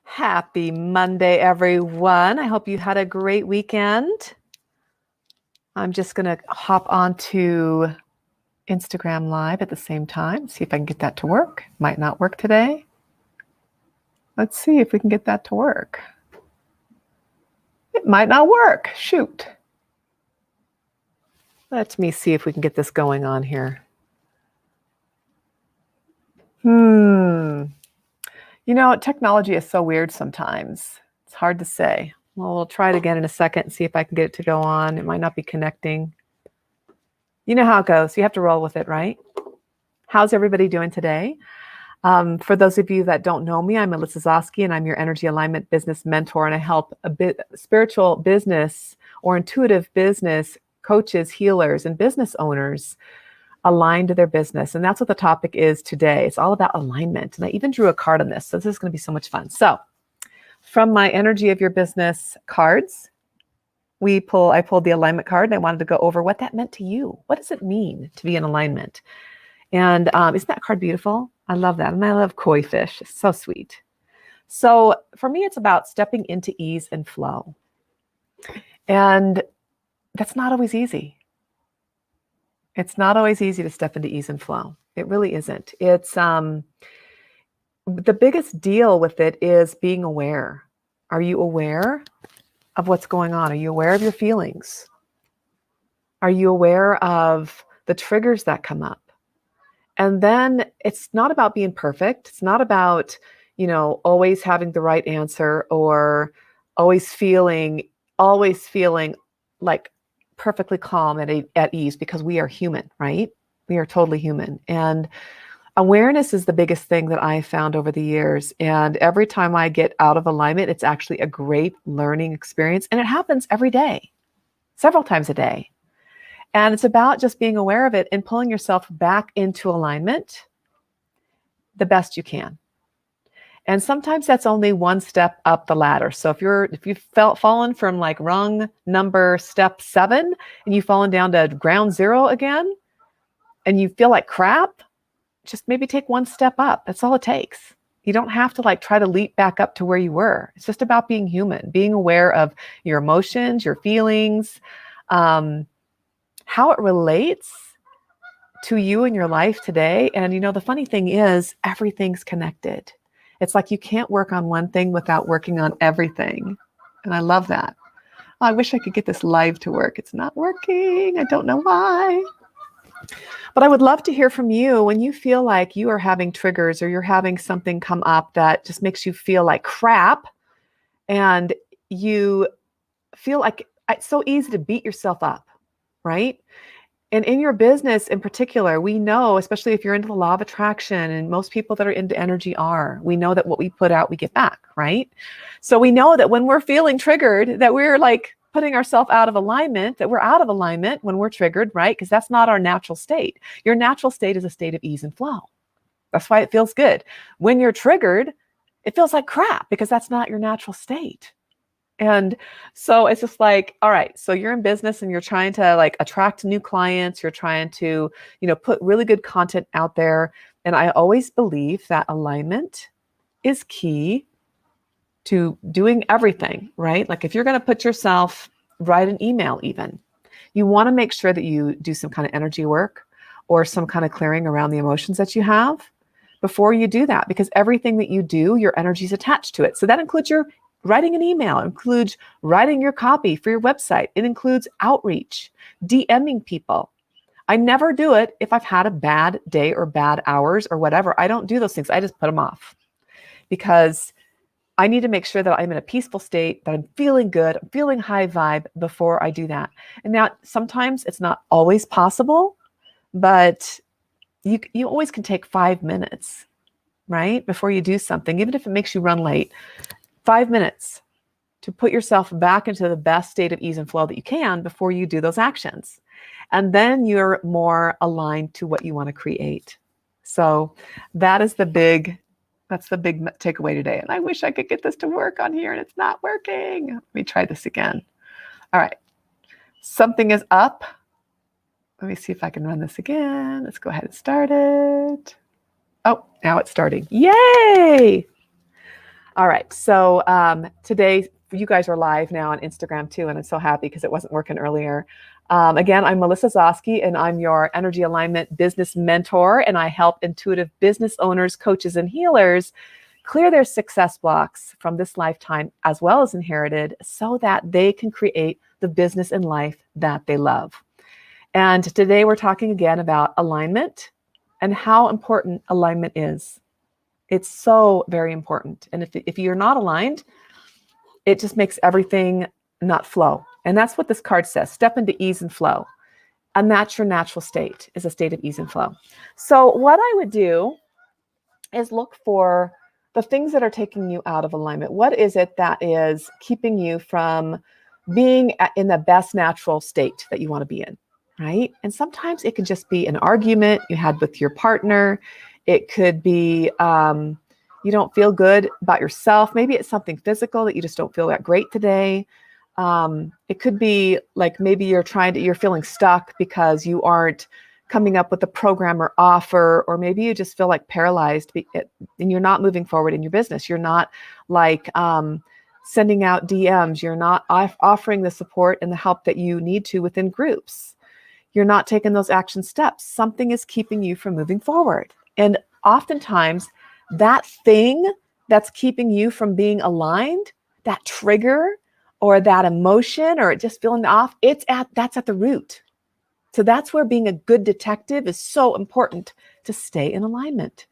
Happy Monday, everyone. I hope you had a great weekend. I'm just going to hop onto Instagram Live at the same time, see if I can get that to work. Might not work today. Let's see if we can get that to work. It might not work. Shoot. Let me see if we can get this going on here. You know, technology is so weird sometimes. It's hard to say. Well, we'll try it again in a second and see if I can get it to go on. It might not be connecting. You know how it goes. You have to roll with it, right? How's everybody doing today? For those of you that don't know me, I'm Melissa Zoske, and I'm your energy alignment business mentor, and I help spiritual business or intuitive business coaches, healers, and business owners align to their business. And that's what the topic is today. It's all about alignment. And I even drew a card on this. So this is going to be so much fun. So from my Energy of Your Business cards, I pulled the alignment card, and I wanted to go over what that meant to you. What does it mean to be in alignment? And isn't that card beautiful? I love that. And I love koi fish. It's so sweet. So for me, it's about stepping into ease and flow. And that's not always easy. It's not always easy to step into ease and flow. It really isn't. It's the biggest deal with it is being aware. Are you aware of what's going on? Are you aware of your feelings? Are you aware of the triggers that come up? And then it's not about being perfect. It's not about, always having the right answer or always feeling like perfectly calm at ease, because we are human, right? We are totally human. And awareness is the biggest thing that I found over the years. And every time I get out of alignment, it's actually a great learning experience. And it happens every day, several times a day. And it's about just being aware of it and pulling yourself back into alignment the best you can. And sometimes that's only one step up the ladder. So if you've fallen from like rung number step 7 and you've fallen down to ground 0 again and you feel like crap, just maybe take one step up. That's all it takes. You don't have to try to leap back up to where you were. It's just about being human, being aware of your emotions, your feelings, how it relates to you in your life today. And the funny thing is, everything's connected. It's like you can't work on one thing without working on everything. And I love that. I wish I could get this live to work. It's not working. I don't know why. But I would love to hear from you when you feel like you are having triggers or you're having something come up that just makes you feel like crap. And you feel like it's so easy to beat yourself up, right? And in your business in particular, we know, especially if you're into the law of attraction, and most people that are into energy we know that what we put out, we get back, right? So we know that when we're feeling triggered, that we're putting ourselves out of alignment, that we're out of alignment when we're triggered, right? Because that's not our natural state. Your natural state is a state of ease and flow. That's why it feels good. When you're triggered, it feels like crap because that's not your natural state. And so it's just all right, so you're in business and you're trying to attract new clients. You're trying to, put really good content out there. And I always believe that alignment is key to doing everything, right? If you're going to put yourself, write an email even, you want to make sure that you do some kind of energy work or some kind of clearing around the emotions that you have before you do that, because everything that you do, your energy is attached to it. So that includes your writing an email, includes writing your copy for your website. It includes outreach, DMing people. I never do it if I've had a bad day or bad hours or whatever. I don't do those things. I just put them off because I need to make sure that I'm in a peaceful state, that I'm feeling good, I'm feeling high vibe before I do that. And now sometimes it's not always possible, but you always can take 5 minutes, right? Before you do something, even if it makes you run late. 5 minutes to put yourself back into the best state of ease and flow that you can before you do those actions. And then you're more aligned to what you want to create. So that's the big takeaway today. And I wish I could get this to work on here and it's not working. Let me try this again. All right. Something is up. Let me see if I can run this again. Let's go ahead and start it. Oh, now it's starting. Yay! All right. So today, you guys are live now on Instagram too, and I'm so happy because it wasn't working earlier. Again, I'm Melissa Zoske, and I'm your energy alignment business mentor, and I help intuitive business owners, coaches, and healers clear their success blocks from this lifetime as well as inherited so that they can create the business and life that they love. And today we're talking again about alignment and how important alignment is. It's so very important. And if you're not aligned, it just makes everything not flow. And that's what this card says. Step into ease and flow. And that's your natural state, is a state of ease and flow. So what I would do is look for the things that are taking you out of alignment. What is it that is keeping you from being in the best natural state that you want to be in, right? And sometimes it can just be an argument you had with your partner. It could be you don't feel good about yourself. Maybe it's something physical that you just don't feel that great today. It could be like maybe you're feeling stuck because you aren't coming up with a program or offer, or maybe you just feel like paralyzed and you're not moving forward in your business. You're not like sending out DMs. You're not offering the support and the help that you need to within groups. You're not taking those action steps. Something is keeping you from moving forward. And oftentimes that thing that's keeping you from being aligned, that trigger or that emotion or just feeling off, that's at the root. So that's where being a good detective is so important, to stay in alignment.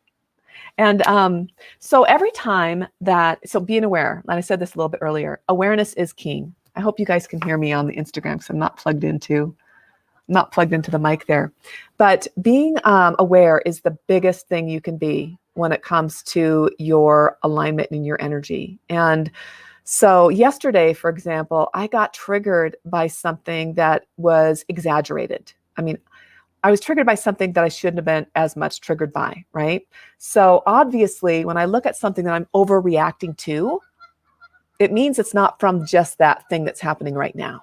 And so every time so being aware, and I said this a little bit earlier, awareness is king. I hope you guys can hear me on the Instagram because I'm not plugged into the mic there. But being aware is the biggest thing you can be when it comes to your alignment and your energy. And so yesterday, for example, I got triggered by something that was exaggerated. I mean, I was triggered by something that I shouldn't have been as much triggered by, right? So obviously, when I look at something that I'm overreacting to, it means it's not from just that thing that's happening right now.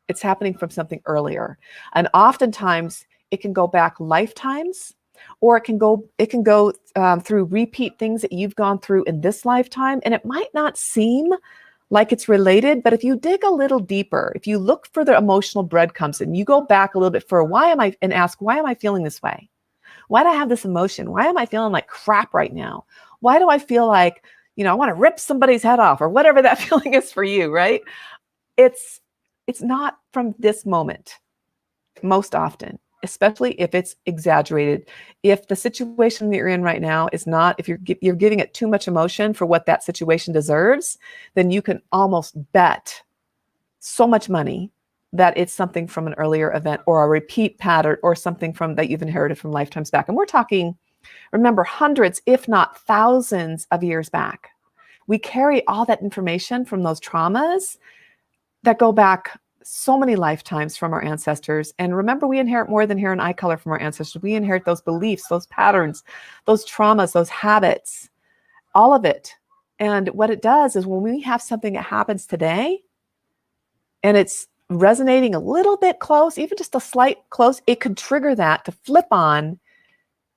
It's happening from something earlier. And oftentimes it can go back lifetimes, or it can go through repeat things that you've gone through in this lifetime. And it might not seem like it's related, but if you dig a little deeper, if you look for the emotional breadcrumbs and you go back a little bit for and ask, why am I feeling this way? Why do I have this emotion? Why am I feeling like crap right now? Why do I feel like, I want to rip somebody's head off, or whatever that feeling is for you, right? It's not from this moment most often, especially if it's exaggerated. If the situation that you're in right now is not, if you're giving it too much emotion for what that situation deserves, then you can almost bet so much money that it's something from an earlier event or a repeat pattern or something that you've inherited from lifetimes back. And we're talking, remember, hundreds, if not thousands of years back. We carry all that information from those traumas that go back so many lifetimes from our ancestors. And remember, we inherit more than hair and eye color from our ancestors. We inherit those beliefs, those patterns, those traumas, those habits, all of it. And what it does is when we have something that happens today and it's resonating a little bit close, even just a slight close, it could trigger that to flip on,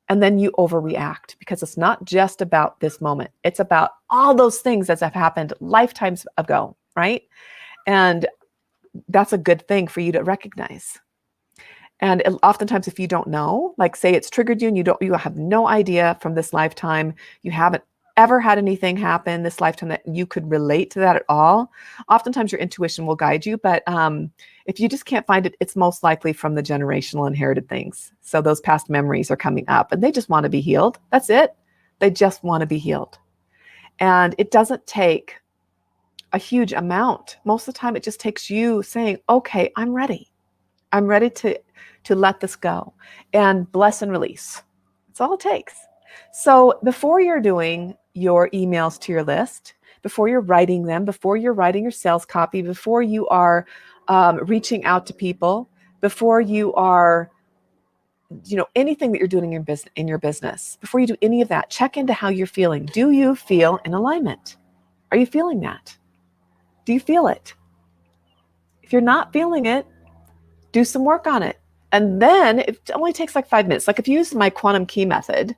and then you overreact, because it's not just about this moment. It's about all those things that have happened lifetimes ago, right? And that's a good thing for you to recognize. And oftentimes, if you don't know, like say it's triggered you and you have no idea from this lifetime, you haven't ever had anything happen this lifetime that you could relate to that at all, oftentimes your intuition will guide you. But if you just can't find it, it's most likely from the generational inherited things. So those past memories are coming up and they just want to be healed. That's it. They just want to be healed. And it doesn't take a huge amount. Most of the time, it just takes you saying, okay, I'm ready. I'm ready to let this go, and bless and release. That's all it takes. So before you're doing your emails to your list, before you're writing them, before you're writing your sales copy, before you are reaching out to people, before you are, anything that you're doing in your business, before you do any of that, check into how you're feeling. Do you feel in alignment? Are you feeling that? Do you feel it? If you're not feeling it, do some work on it. And then it only takes like 5 minutes. Like if you use my quantum key method,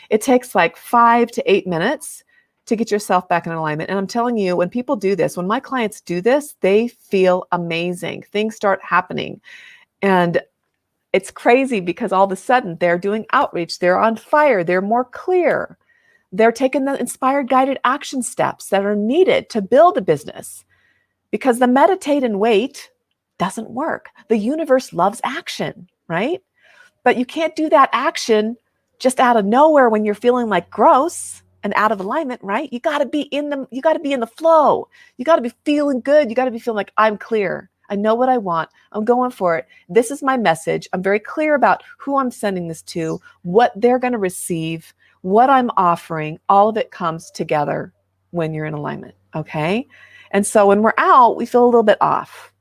it takes like 5 to 8 minutes to get yourself back in alignment. And I'm telling you, when people do this, when my clients do this, they feel amazing. Things start happening. And it's crazy because all of a sudden they're doing outreach, they're on fire, they're more clear. They're taking the inspired guided action steps that are needed to build a business, because the meditate and wait doesn't work. The universe loves action, right? But you can't do that action just out of nowhere when you're feeling like gross and out of alignment, right? You got to be in the flow. You got to be feeling good. You got to be feeling like I'm clear. I know what I want. I'm going for it. This is my message. I'm very clear about who I'm sending this to, what they're going to receive, what I'm offering. All of it comes together when you're in alignment, okay? And so when we're out, we feel a little bit off.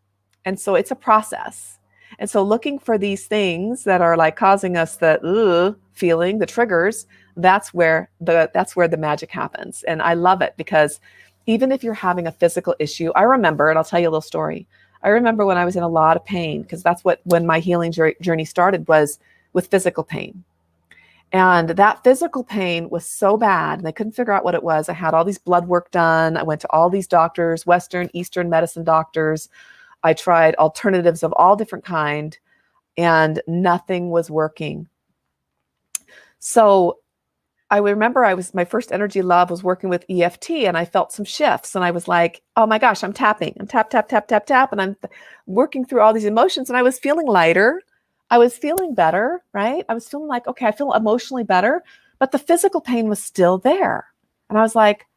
And so it's a process. And so looking for these things that are like causing us the feeling, the triggers, that's where the magic happens. And I love it, because even if you're having a physical issue, I remember, and I'll tell you a little story. I remember when I was in a lot of pain, because that's when my healing journey started, was with physical pain. And that physical pain was so bad, and they couldn't figure out what it was. I had all these blood work done. I went to all these doctors, Western, Eastern medicine doctors. I tried alternatives of all different kind, and nothing was working. So I remember my first energy love was working with EFT, and I felt some shifts, and I was like, oh my gosh, I'm tapping. I'm tap, tap, tap, tap, tap. And I'm working through all these emotions, and I was feeling lighter. I was feeling better, right? I was feeling like, okay, I feel emotionally better, but the physical pain was still there. And I was like,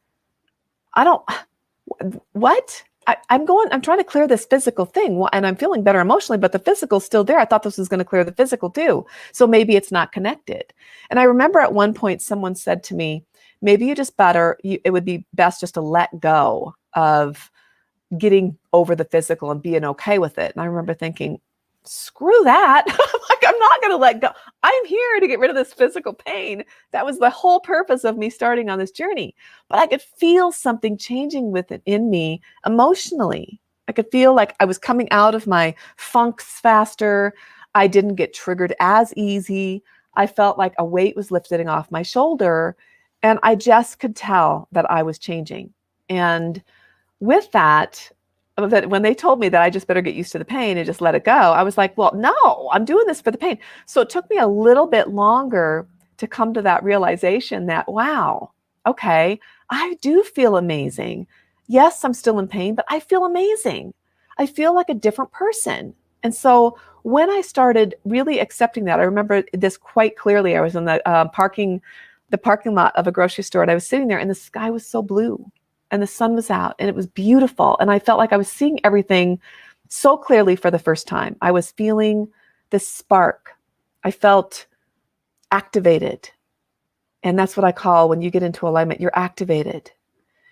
what? I'm trying to clear this physical thing, and I'm feeling better emotionally, but the physical's still there. I thought this was going to clear the physical too. So maybe it's not connected. And I remember at one point someone said to me, maybe it would be best just to let go of getting over the physical and being okay with it. And I remember thinking, screw that. I'm not going to let go. I'm here to get rid of this physical pain. That was the whole purpose of me starting on this journey. But I could feel something changing within me emotionally. I could feel like I was coming out of my funks faster. I didn't get triggered as easy. I felt like a weight was lifting off my shoulder, and I just could tell that I was changing. And with that, when they told me that I just better get used to the pain and just let it go, I was like, well, no, I'm doing this for the pain. So it took me a little bit longer to come to that realization that, wow, okay, I do feel amazing. Yes, I'm still in pain, but I feel amazing. I feel like a different person. And so when I started really accepting that, I remember this quite clearly. I was in the parking lot of a grocery store, and I was sitting there, and the sky was so blue. And the sun was out, and it was beautiful. And I felt like I was seeing everything so clearly for the first time. I was feeling this spark. I felt activated. And that's what I call, when you get into alignment, you're activated.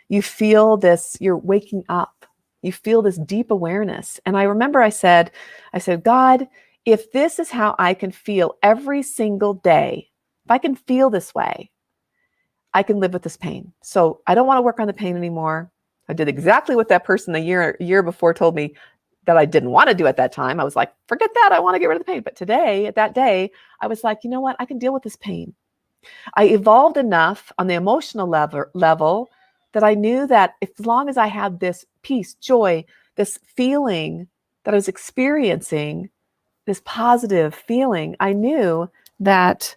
You feel this, you're waking up. You feel this deep awareness. And I remember I said, God, if this is how I can feel every single day, if I can feel this way, I can live with this pain. So I don't want to work on the pain anymore. I did exactly what that person a year before told me that I didn't want to do at that time. I was like, forget that. I want to get rid of the pain. But today, at that day, I was like, you know what? I can deal with this pain. I evolved enough on the emotional level that I knew that as long as I had this peace, joy, this feeling that I was experiencing, this positive feeling, I knew that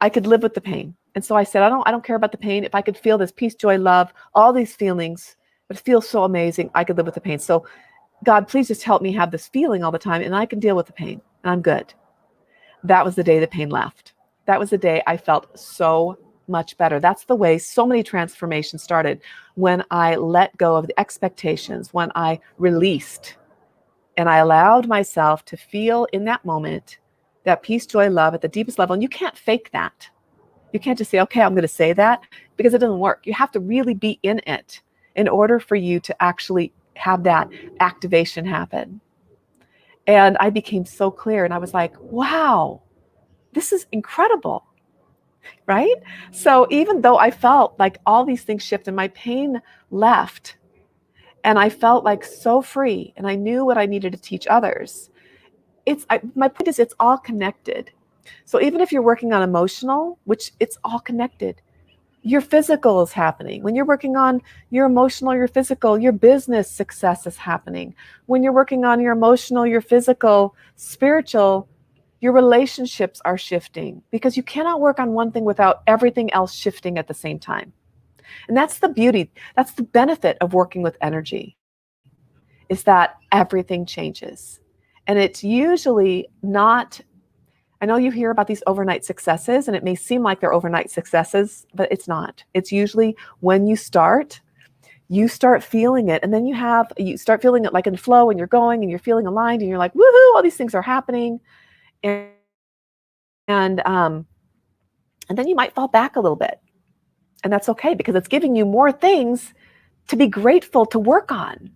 I could live with the pain. And so I said, I don't care about the pain. If I could feel this peace, joy, love, all these feelings, it feels so amazing, I could live with the pain. So God, please just help me have this feeling all the time, and I can deal with the pain, and I'm good. That was the day the pain left. That was the day I felt so much better. That's the way so many transformations started, when I let go of the expectations, when I released, and I allowed myself to feel in that moment that peace, joy, love at the deepest level. And you can't fake that. You can't just say, okay, I'm going to say that, because it doesn't work. You have to really be in it in order for you to actually have that activation happen. And I became so clear, and I was like, wow, this is incredible, right? So even though I felt like all these things shifted, my pain left, and I felt like so free, and I knew what I needed to teach others. My point is, it's all connected. So even if you're working on emotional, which it's all connected, Your physical is happening. When you're working on your emotional, your physical, your business success is happening. When you're working on your emotional, your physical, spiritual, your relationships are shifting, because you cannot work on one thing without everything else shifting at the same time. And that's the beauty, that's the benefit of working with energy, is that everything changes. And it's usually not, I know you hear about these overnight successes and it may seem like they're overnight successes, but it's not. It's usually when you start feeling it, and then you start feeling it like in flow, and you're going and you're feeling aligned and you're like, woohoo, all these things are happening. And then you might fall back a little bit. And that's okay, because it's giving you more things to be grateful to work on.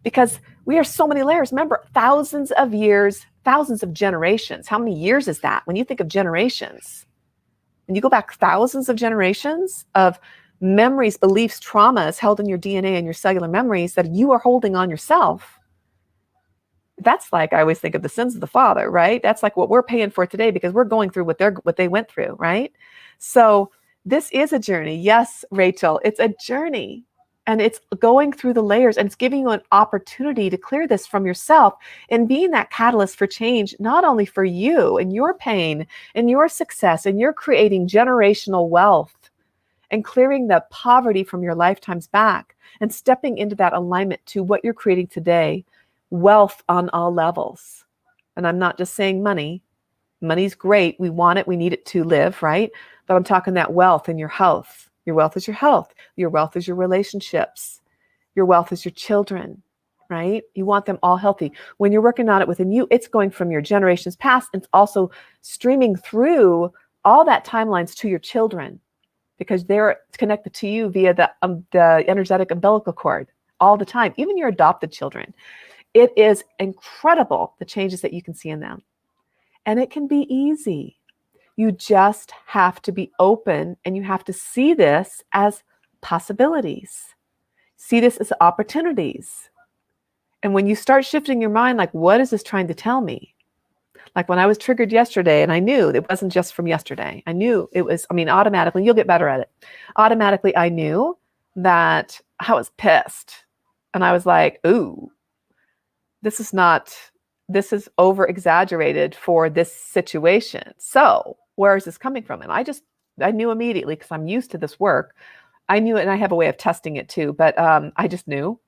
Because we are so many layers. Remember, thousands of years, thousands of generations. How many years is that? When you think of generations, when you go back thousands of generations of memories, beliefs, traumas held in your DNA and your cellular memories that you are holding on yourself. That's like, I always think of the sins of the father, right? That's like what we're paying for today, because we're going through what they went through, right? So this is a journey. Yes, Rachel, it's a journey. And it's going through the layers, and it's giving you an opportunity to clear this from yourself and being that catalyst for change, not only for you and your pain and your success, and you're creating generational wealth and clearing the poverty from your lifetimes back and stepping into that alignment to what you're creating today, wealth on all levels. And I'm not just saying money. Money's great. We want it. We need it to live, right? But I'm talking that wealth and your health. Your wealth is your health. Your wealth is your relationships. Your wealth is your children, right? You want them all healthy. When you're working on it within you, it's going from your generations past. And it's also streaming through all that timelines to your children, because they're connected to you via the energetic umbilical cord all the time, even your adopted children. It is incredible the changes that you can see in them. And it can be easy. You just have to be open, and you have to see this as possibilities. See this as opportunities. And when you start shifting your mind, like, what is this trying to tell me? Like when I was triggered yesterday, and I knew it wasn't just from yesterday. I knew it was, automatically, you'll get better at it. Automatically, I knew that I was pissed. And I was like, ooh, this is over exaggerated for this situation. So where is this coming from? And I knew immediately, because I'm used to this work. I knew it, and I have a way of testing it too, but I just knew.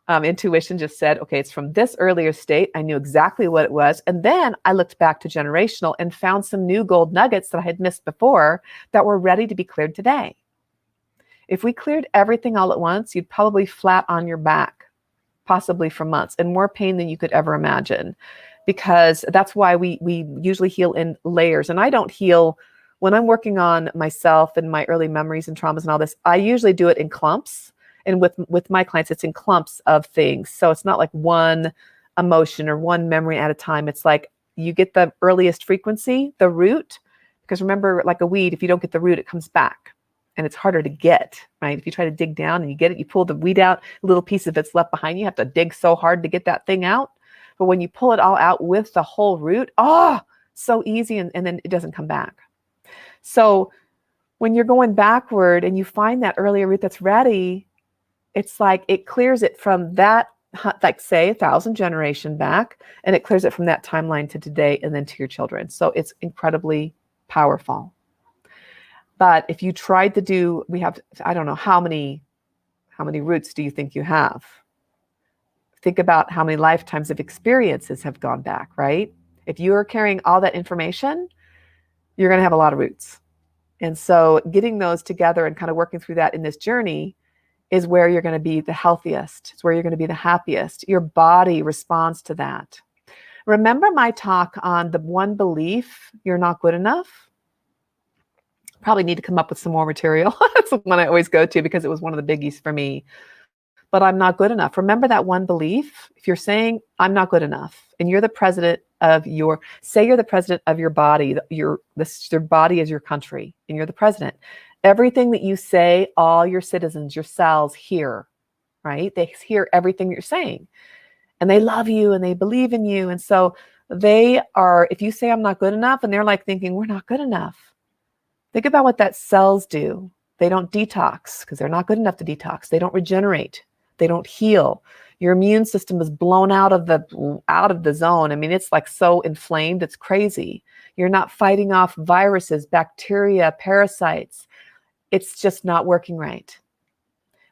Intuition just said, okay, it's from this earlier state. I knew exactly what it was. And then I looked back to generational and found some new gold nuggets that I had missed before that were ready to be cleared today. If we cleared everything all at once, you'd probably flat on your back, possibly for months, and more pain than you could ever imagine, because that's why we usually heal in layers. And I don't heal when I'm working on myself and my early memories and traumas and all this. I usually do it in clumps. And with my clients, it's in clumps of things. So it's not like one emotion or one memory at a time. It's like you get the earliest frequency, the root, because remember, like a weed, if you don't get the root, it comes back. And it's harder to get, right? If you try to dig down and you get it, you pull the weed out, a little piece of it's left behind. You have to dig so hard to get that thing out. But when you pull it all out with the whole root, so easy, and then it doesn't come back. So when you're going backward and you find that earlier root that's ready, it's like it clears it from that, like say 1,000 generation back, and it clears it from that timeline to today and then to your children. So it's incredibly powerful. But if you tried to do, I don't know, how many roots do you think you have? Think about how many lifetimes of experiences have gone back, right? If you're carrying all that information, you're going to have a lot of roots. And so getting those together and kind of working through that in this journey is where you're going to be the healthiest. It's where you're going to be the happiest. Your body responds to that. Remember my talk on the one belief, you're not good enough? Probably need to come up with some more material. That's the one I always go to, because it was one of the biggies for me. But I'm not good enough. Remember that one belief? If you're saying I'm not good enough, and you're the president of you're the president of your body, your body is your country, and you're the president. Everything that you say, all your citizens, your cells hear, right? They hear everything you're saying, and they love you and they believe in you. And so they are, if you say I'm not good enough, and they're like thinking we're not good enough, think about what that cells do. They don't detox because they're not good enough to detox. They don't regenerate. They don't heal. Your immune system is blown out of the zone. I mean, it's like so inflamed, it's crazy. You're not fighting off viruses, bacteria, parasites. It's just not working right.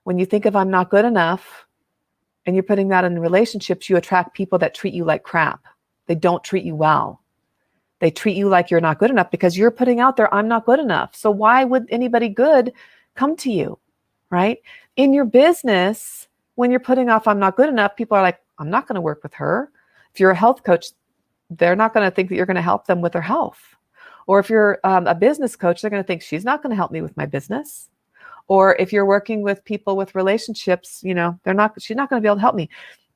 When you think of I'm not good enough and you're putting that in relationships, you attract people that treat you like crap. They don't treat you well. They treat you like you're not good enough because you're putting out there, I'm not good enough. So why would anybody good come to you, right? In your business, when you're putting off, I'm not good enough, people are like, I'm not going to work with her. If you're a health coach, they're not going to think that you're going to help them with their health. Or if you're a business coach, they're going to think she's not going to help me with my business. Or if you're working with people with relationships, she's not going to be able to help me.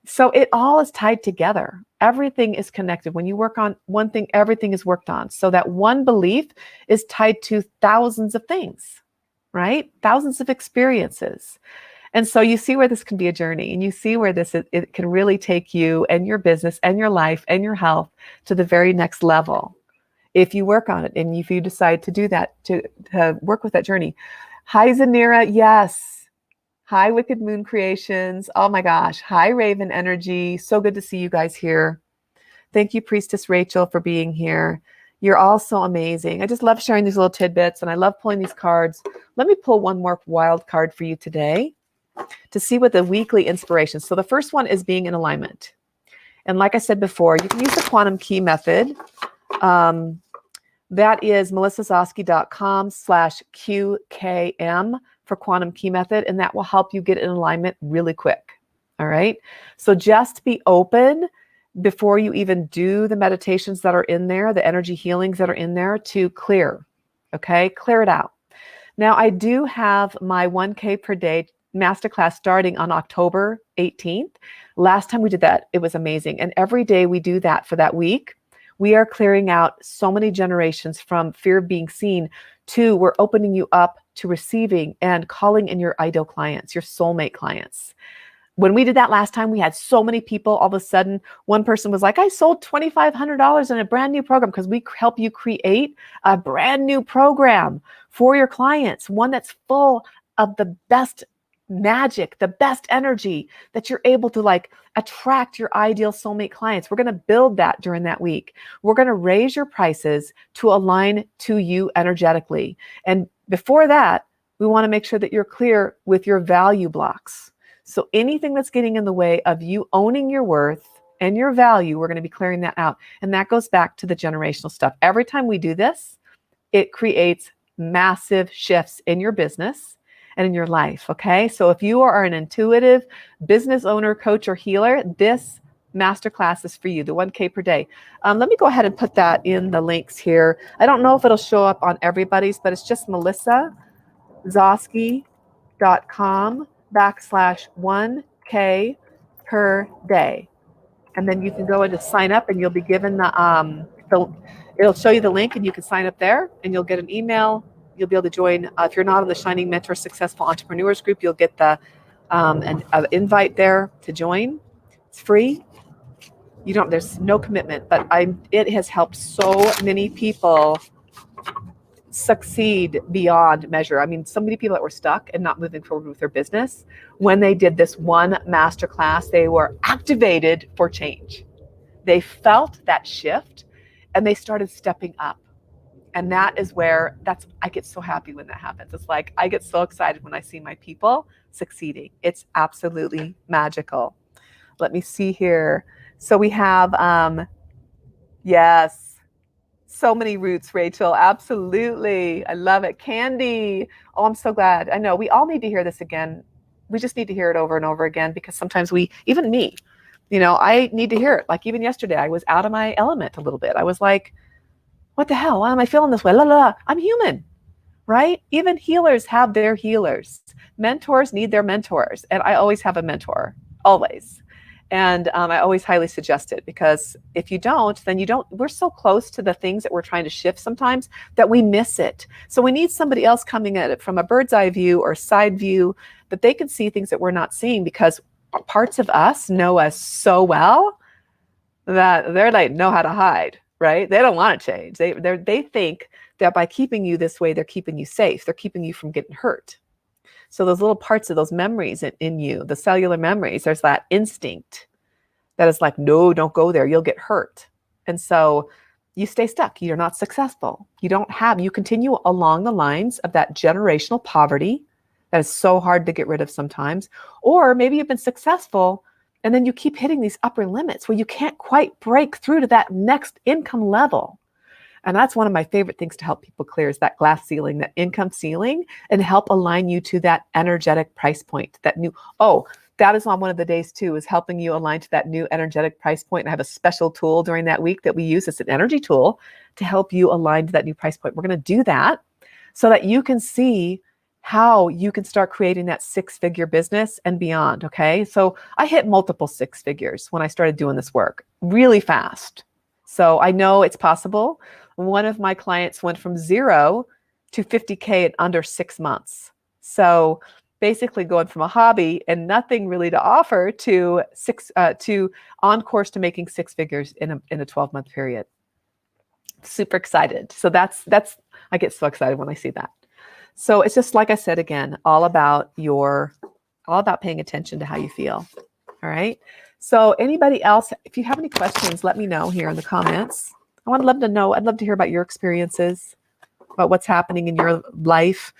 So it all is tied together. Everything is connected. When you work on one thing, everything is worked on. So that one belief is tied to thousands of things, right? Thousands of experiences. And so you see where this can be a journey, and you see where it can really take you and your business and your life and your health to the very next level. If you work on it and if you decide to do that, to work with that journey. Hi, Zanira. Yes. Hi, Wicked Moon Creations. Oh my gosh. Hi, Raven Energy. So good to see you guys here. Thank you, Priestess Rachel, for being here. You're all so amazing. I just love sharing these little tidbits, and I love pulling these cards. Let me pull one more wild card for you today to see what the weekly inspiration. So the first one is being in alignment. And like I said before, you can use the quantum key method. That is melissazoske.com/QKM for quantum key method. And that will help you get in alignment really quick. All right. So just be open before you even do the meditations that are in there, the energy healings that are in there, to clear. Okay. Clear it out. Now I do have my 1K per day masterclass starting on October 18th. Last time we did that, it was amazing. And every day we do that for that week. We are clearing out so many generations from fear of being seen to we're opening you up to receiving and calling in your ideal clients, your soulmate clients. When we did that last time, we had so many people. All of a sudden, one person was like, I sold $2,500 in a brand new program, because we help you create a brand new program for your clients, one that's full of the best magic, the best energy, that you're able to attract your ideal soulmate clients. We're going to build that during that week. We're going to raise your prices to align to you energetically. And before that, we want to make sure that you're clear with your value blocks. So anything that's getting in the way of you owning your worth and your value, we're going to be clearing that out. And that goes back to the generational stuff. Every time we do this, it creates massive shifts in your business and in your life. Okay. So if you are an intuitive business owner, coach, or healer, this masterclass is for you, the 1K per day. Let me go ahead and put that in the links here. I don't know if it'll show up on everybody's, but it's just melissazoske.com/1K per day. And then you can go in to sign up, and you'll be given it'll show you the link, and you can sign up there, and you'll get an email. You'll be able to join. If you're not on the Shining Mentor Successful Entrepreneurs group, you'll get an invite there to join. It's free. There's no commitment, but it has helped so many people succeed beyond measure. I mean, so many people that were stuck and not moving forward with their business, when they did this one masterclass, they were activated for change. They felt that shift, and they started stepping up. And that is where I get so happy when that happens. It's like, I get so excited when I see my people succeeding. It's absolutely magical. Let me see here. So we have, yes, so many roots, Rachel. Absolutely. I love it. Candy. Oh, I'm so glad. I know we all need to hear this again. We just need to hear it over and over again, because sometimes even me, I need to hear it. Like even yesterday, I was out of my element a little bit. I was like, what the hell? Why am I feeling this way? La, la, la. I'm human, right? Even healers have their healers. Mentors need their mentors. And I always have a mentor, always. And I always highly suggest it, because if you don't, then we're so close to the things that we're trying to shift sometimes that we miss it. So we need somebody else coming at it from a bird's eye view or side view, that they can see things that we're not seeing, because parts of us know us so well that they're know how to hide. Right? They don't want to change. They think that by keeping you this way, they're keeping you safe. They're keeping you from getting hurt. So those little parts of those memories in you, the cellular memories, there's that instinct that is like, no, don't go there. You'll get hurt. And so you stay stuck. You're not successful. You continue along the lines of that generational poverty that is so hard to get rid of sometimes. Or maybe you've been successful and then you keep hitting these upper limits where you can't quite break through to that next income level. And that's one of my favorite things to help people clear is that glass ceiling, that income ceiling, and help align you to that energetic price point, that is on one of the days too, is helping you align to that new energetic price point. And I have a special tool during that week that we use. It's an energy tool to help you align to that new price point. We're going to do that so that you can see how you can start creating that 6-figure business and beyond. Okay. So I hit multiple 6 figures when I started doing this work really fast. So I know it's possible. One of my clients went from 0 to 50K in under 6 months. So basically going from a hobby and nothing really to offer to on course to making 6 figures in a 12-month period. Super excited. So that's I get so excited when I see that. So it's just like I said again, all about paying attention to how you feel. All right. So anybody else, if you have any questions, let me know here in the comments. I'd love to know. I'd love to hear about your experiences, about what's happening in your life,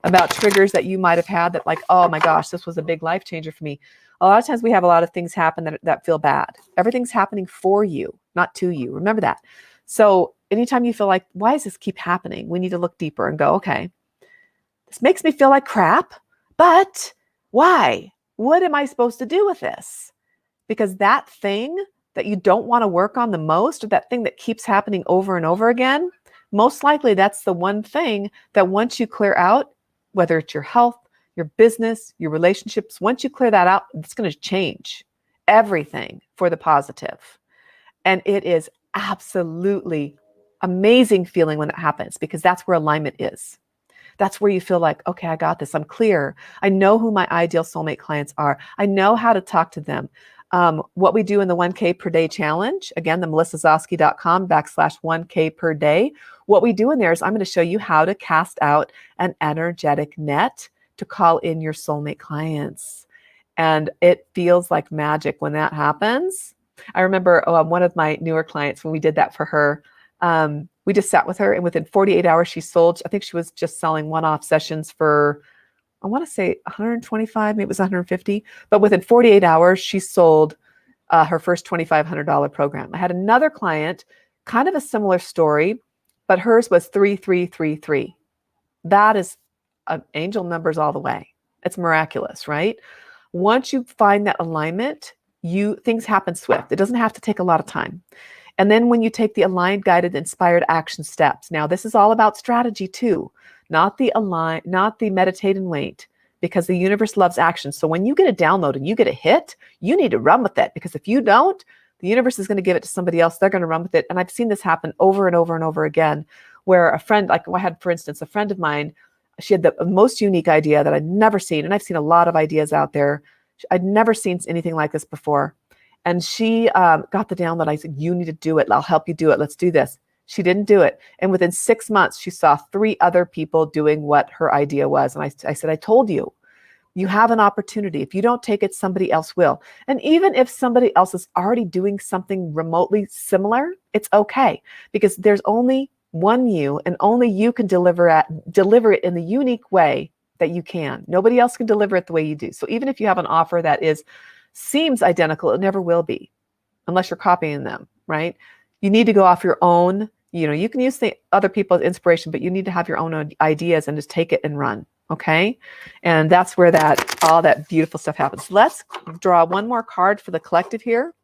about triggers that you might have had that like, oh my gosh, this was a big life changer for me. A lot of times we have a lot of things happen that feel bad. Everything's happening for you, not to you. Remember that. So anytime you feel like, why does this keep happening? We need to look deeper and go, okay, this makes me feel like crap, but why? What am I supposed to do with this? Because that thing that you don't want to work on the most, or that thing that keeps happening over and over again, most likely that's the one thing that once you clear out, whether it's your health, your business, your relationships, once you clear that out, it's going to change everything for the positive. And it is absolutely amazing feeling when it happens, because that's where alignment is. That's where you feel like, okay, I got this. I'm clear. I know who my ideal soulmate clients are. I know how to talk to them. What we do in the 1K per day challenge, again, the melissazoske.com/1K per day. What we do in there is I'm going to show you how to cast out an energetic net to call in your soulmate clients. And it feels like magic when that happens. I remember one of my newer clients, when we did that for her, we just sat with her, and within 48 hours she sold, I think she was just selling one-off sessions for, I want to say 125, maybe it was 150, but within 48 hours, she sold her first $2,500 program. I had another client, kind of a similar story, but hers was 3333. That is angel numbers all the way. It's miraculous, right? Once you find that alignment, things happen swift. It doesn't have to take a lot of time. And then when you take the aligned, guided, inspired action steps, now this is all about strategy too. Not the meditate and wait, because the universe loves action. So when you get a download and you get a hit, you need to run with it, because if you don't, the universe is going to give it to somebody else. They're going to run with it. And I've seen this happen over and over and over again, where a friend, like I had, for instance, a friend of mine, she had the most unique idea that I'd never seen. And I've seen a lot of ideas out there. I'd never seen anything like this before. And she got the download. I said, you need to do it. I'll help you do it. Let's do this. She didn't do it. And within 6 months, she saw 3 other people doing what her idea was. And I said, I told you, you have an opportunity. If you don't take it, somebody else will. And even if somebody else is already doing something remotely similar, it's okay, because there's only one you, and only you can deliver it in the unique way that you can. Nobody else can deliver it the way you do. So even if you have an offer that seems identical, it never will be, unless you're copying them, right? You need to go off your own. You can use the other people as inspiration, but you need to have your own ideas and just take it and run. Okay. And that's where all that beautiful stuff happens. Let's draw one more card for the collective here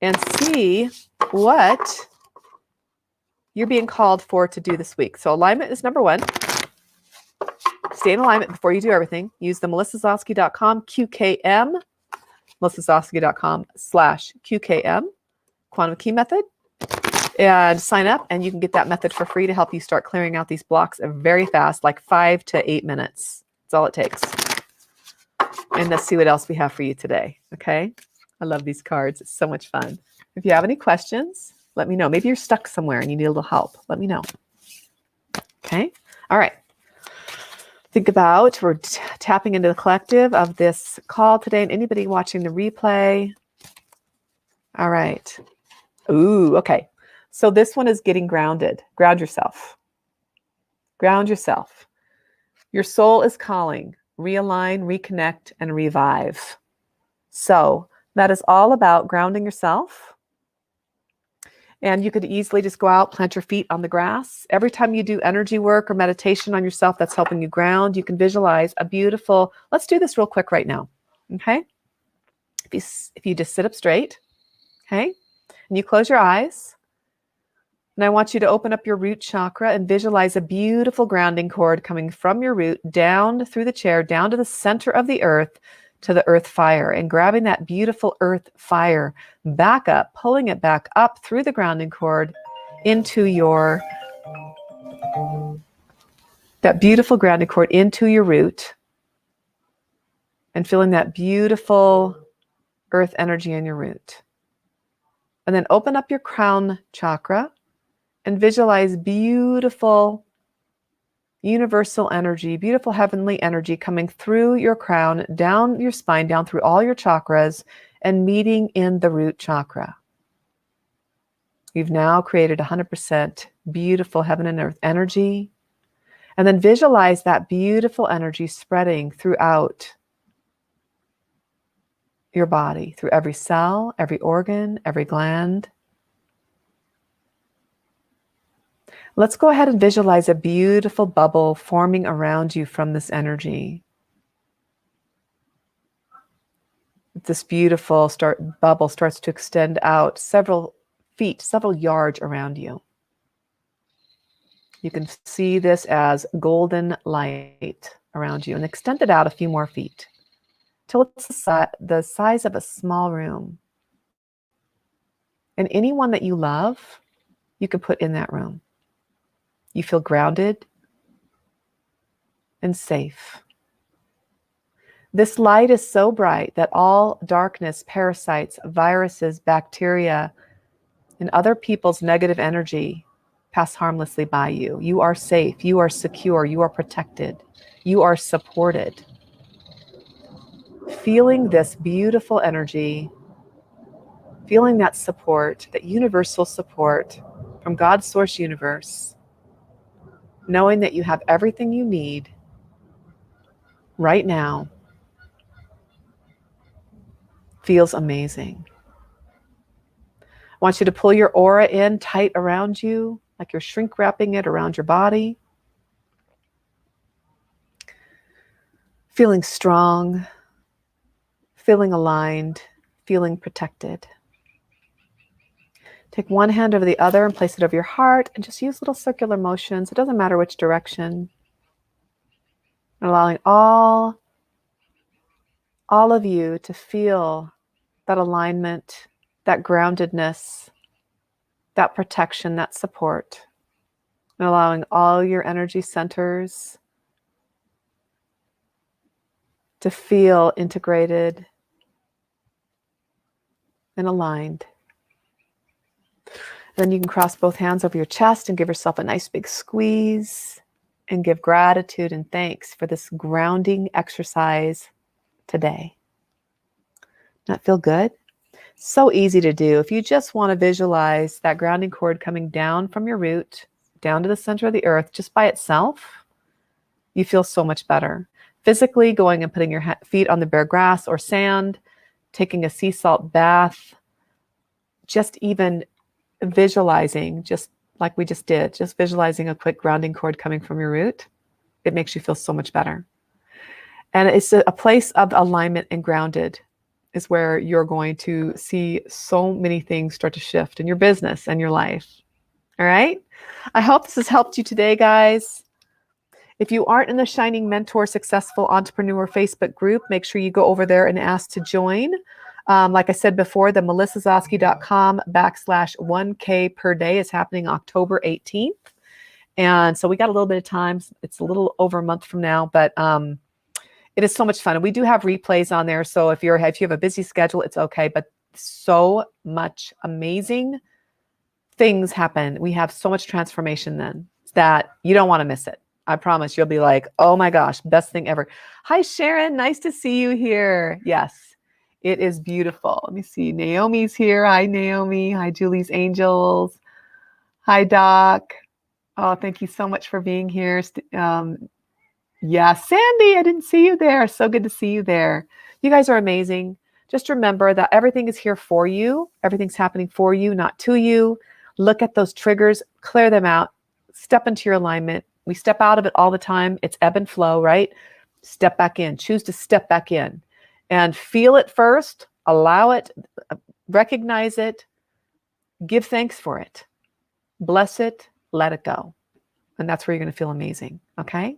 and see what you're being called for to do this week. So alignment is number 1. Stay in alignment before you do everything. Use the melissazoske.com QKM, melissazoske.com/QKM quantum key method, and sign up, and you can get that method for free to help you start clearing out these blocks very fast, like 5 to 8 minutes. That's all it takes. And let's see what else we have for you today. Okay. I love these cards. It's so much fun. If you have any questions, let me know. Maybe you're stuck somewhere and you need a little help. Let me know. Okay. All right. Think about, we're tapping into the collective of this call today, and anybody watching the replay. All right. Ooh, okay. So this one is getting grounded. Ground yourself. Ground yourself. Your soul is calling. Realign, reconnect, and revive. So that is all about grounding yourself. And you could easily just go out, plant your feet on the grass. Every time you do energy work or meditation on yourself that's helping you ground, you can visualize a beautiful, let's do this real quick right now. Okay. If you just sit up straight, okay, and you close your eyes, and I want you to open up your root chakra and visualize a beautiful grounding cord coming from your root down through the chair, down to the center of the earth, to the earth fire, and grabbing that beautiful earth fire back up, pulling it back up through the grounding cord into that beautiful grounding cord into your root, and feeling that beautiful earth energy in your root. And then open up your crown chakra and visualize beautiful universal energy, beautiful heavenly energy coming through your crown, down your spine, down through all your chakras, and meeting in the root chakra. You've now created 100% beautiful heaven and earth energy. And then visualize that beautiful energy spreading throughout your body, through every cell, every organ, every gland. Let's go ahead and visualize a beautiful bubble forming around you from this energy. This beautiful bubble starts to extend out several feet, several yards around you. You can see this as golden light around you, and extend it out a few more feet till it's the size of a small room. And anyone that you love, you can put in that room. You feel grounded and safe. This light is so bright that all darkness, parasites, viruses, bacteria, and other people's negative energy pass harmlessly by you. You are safe. You are secure. You are protected. You are supported. Feeling this beautiful energy, feeling that support, that universal support from God's source universe, knowing that you have everything you need right now, feels amazing. I want you to pull your aura in tight around you, like you're shrink wrapping it around your body. Feeling strong, feeling aligned, feeling protected. Take one hand over the other and place it over your heart, and just use little circular motions. It doesn't matter which direction. Allowing all of you to feel that alignment, that groundedness, that protection, that support. And allowing all your energy centers to feel integrated and aligned. Then you can cross both hands over your chest and give yourself a nice big squeeze and give gratitude and thanks for this grounding exercise today. Does that feel good? So easy to do. If you just want to visualize that grounding cord coming down from your root, down to the center of the earth, just by itself, you feel so much better. Physically, going and putting your feet on the bare grass or sand, taking a sea salt bath, just even visualizing, just like we just did, just visualizing a quick grounding cord coming from your root, it makes you feel so much better. And it's a place of alignment and grounded is where you're going to see so many things start to shift in your business and your life. All right. I hope this has helped you today, guys. If you aren't in the Shining Mentor Successful Entrepreneur Facebook group, make sure you go over there and ask to join. Like I said before, the melissazoske.com/1K per day is happening October 18th. And so we got a little bit of time. It's a little over a month from now, but it is so much fun. And we do have replays on there. So if you have a busy schedule, it's okay. But so much amazing things happen. We have so much transformation then. that you don't want to miss it. I promise you'll be like, oh my gosh, best thing ever. Hi, Sharon. Nice to see you here. Yes, it is beautiful. Let me see. Naomi's here. Hi, Naomi. Hi, Julie's Angels. Hi, Doc. Oh, thank you so much for being here. Yeah, Sandy, I didn't see you there. So good to see you there. You guys are amazing. Just remember that everything is here for you. Everything's happening for you, not to you. Look at those triggers, clear them out, step into your alignment. We step out of it all the time. It's ebb and flow, right? Step back in. Choose to step back in and feel it first. Allow it, recognize it, give thanks for it, bless it, let it go. And that's where you're going to feel amazing. Okay?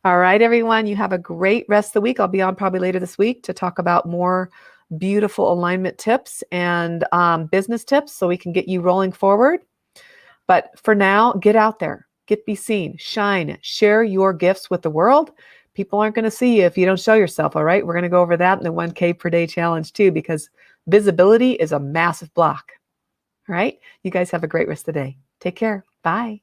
All right, everyone, you have a great rest of the week. I'll be on probably later this week to talk about more beautiful alignment tips and business tips so we can get you rolling forward. But for now, get out there, be seen, shine, share your gifts with the world. People aren't going to see you if you don't show yourself, all right? We're going to go over that in the 1K per day challenge too, because visibility is a massive block. All right, you guys have a great rest of the day. Take care. Bye.